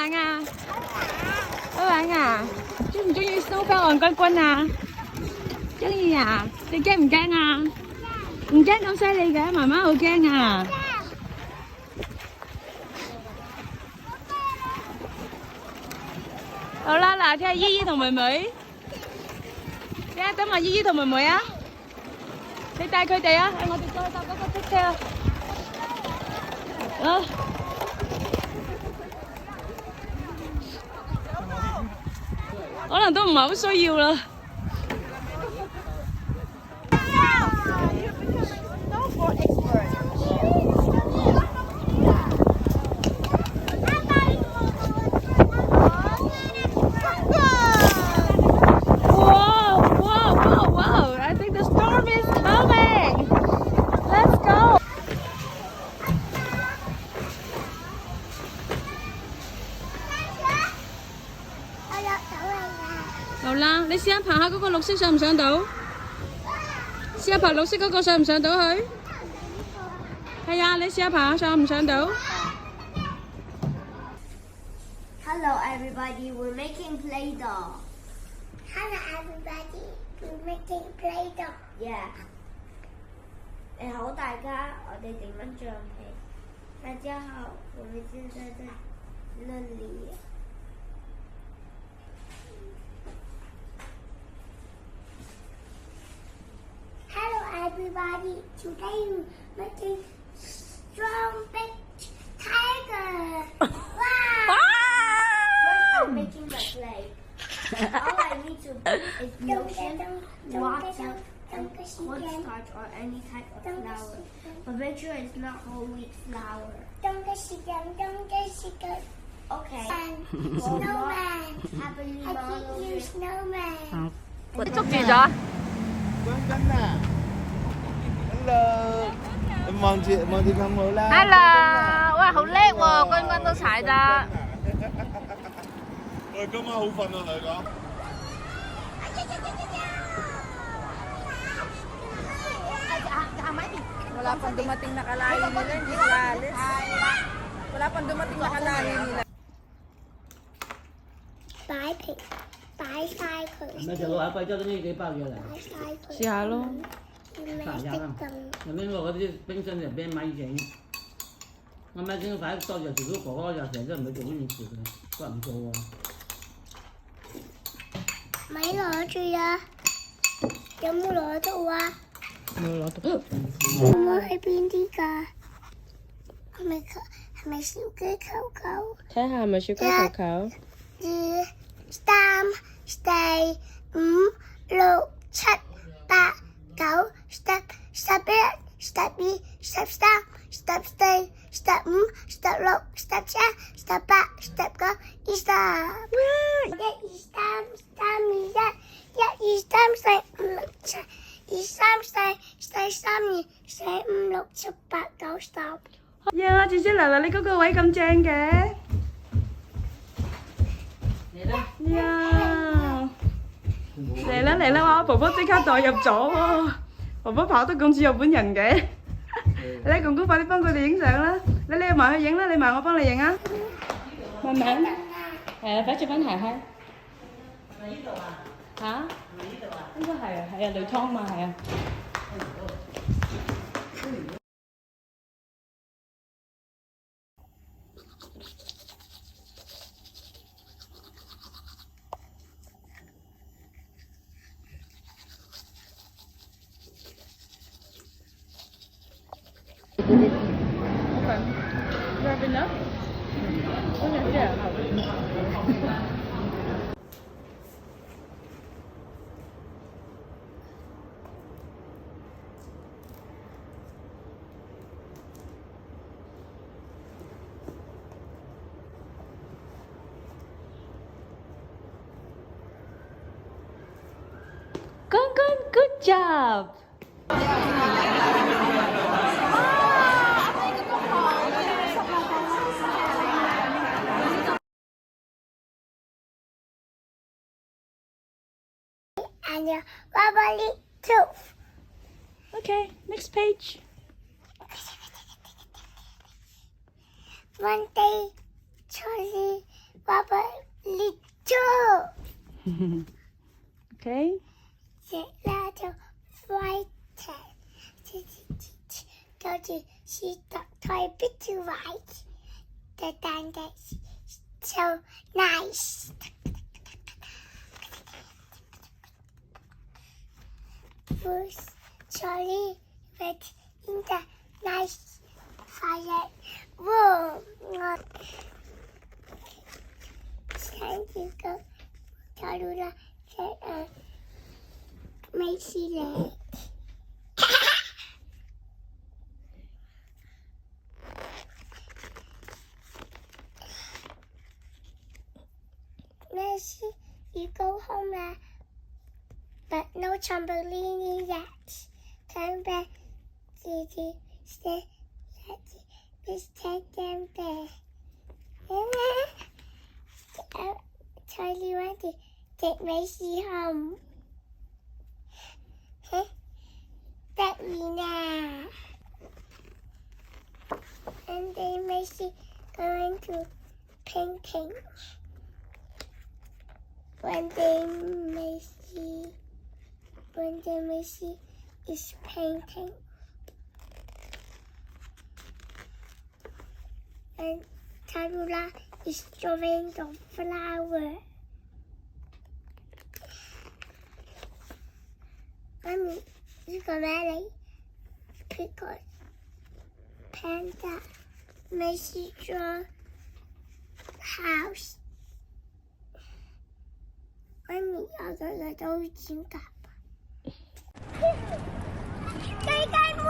玩啊？好玩啊？中唔中意 snowball 戇君君啊？中意啊？你驚唔驚啊？唔驚咁犀利嘅，媽媽好驚啊！好啦，嗱，睇下姨姨同妹妹，睇下等埋姨姨同妹妹啊！你帶佢哋啊！我哋再搭嗰個車啊！啊！可能都唔係好需要啦。好啦，你試下爬下嗰個綠色上唔上到？試下爬綠色嗰個上唔上到去？係啊，你試下爬下上唔上到 ？Hello everybody, we're making Play-Doh. Hello everybody, we're making Play-Doh. Yeah. 你好大家，我哋整緊橡皮。大家好，我們現在在那裡。Hello everybody, today we're making strong big tiger. Wow! First I'm making the clay. All I need to do is lotion, water, and cornstarch or any type of flour. But make sure it's not whole wheat flour. Don't get sick. Okay. And snowman. Happily I keep you snowman. 捉住咗。Quân Quân à. Hello. Em望住con ngựa啦。Hello，哇，好叻喎，君君都踩得。喂，今晚好瞓啊，同你講。Wala pang dumating na kalahi nila, hindi nila alis. Wala pang dumating na kalahi nila. 擺平，擺晒佢。咪就老下貴州嗰啲幾包嘢嚟，擺晒佢。試下咯。要咩色咁？入邊嗰啲冰箱入邊買整，我買整快多就做到哥哥就成日都唔會做呢件事嘅，佢唔做喎。咪攞住啊！有冇攞到啊？冇攞到。有冇喺邊啲㗎？係咪小雞球球？睇下係咪小雞球球？ 2、3、4、5、6、7、8、9、10、11、12、13、14、15、16、17、18、19、20。1、2、3、3、2、1、2、3、4、5、6、7、2、3、4、4、3、2、4、5、6、7、8、9、10。呀，姐姐嚟啦！你嗰個位咁正嘅。呀！嚟啦嚟啦！哇！婆婆即刻代入咗喎，婆婆跑得咁似日本人嘅。你公公快啲幫佢哋影相啦！你埋去影啦，你埋我幫你影啊！慢慢。係啊，快着翻鞋開。係咪呢度啊？嚇？係咪呢度啊？應該係啊，係啊，雷湯嘛，係啊。Wrapping up? Okay, yeah. Good job! And your wobbly tooth. Okay, next page. One day, Charlie Robert Little. OK。這那就 frighten， 就是是特別 right， 但是 so nice。Was Charlie went in the nice fire room. Thank you, Tarula said, Macy late. Macy, you go home now. But no trampoline yet. Come back to the stay. Let's take them there. Charlie want to take Macy home. Let me now. And then Macy going to painting. One day Macy is painting. And Tarula is drawing the flower. Mommy, look at Melly. Pickle. Panda. Macy draw house. Mommy, 我個都剪夾。雞雞妹。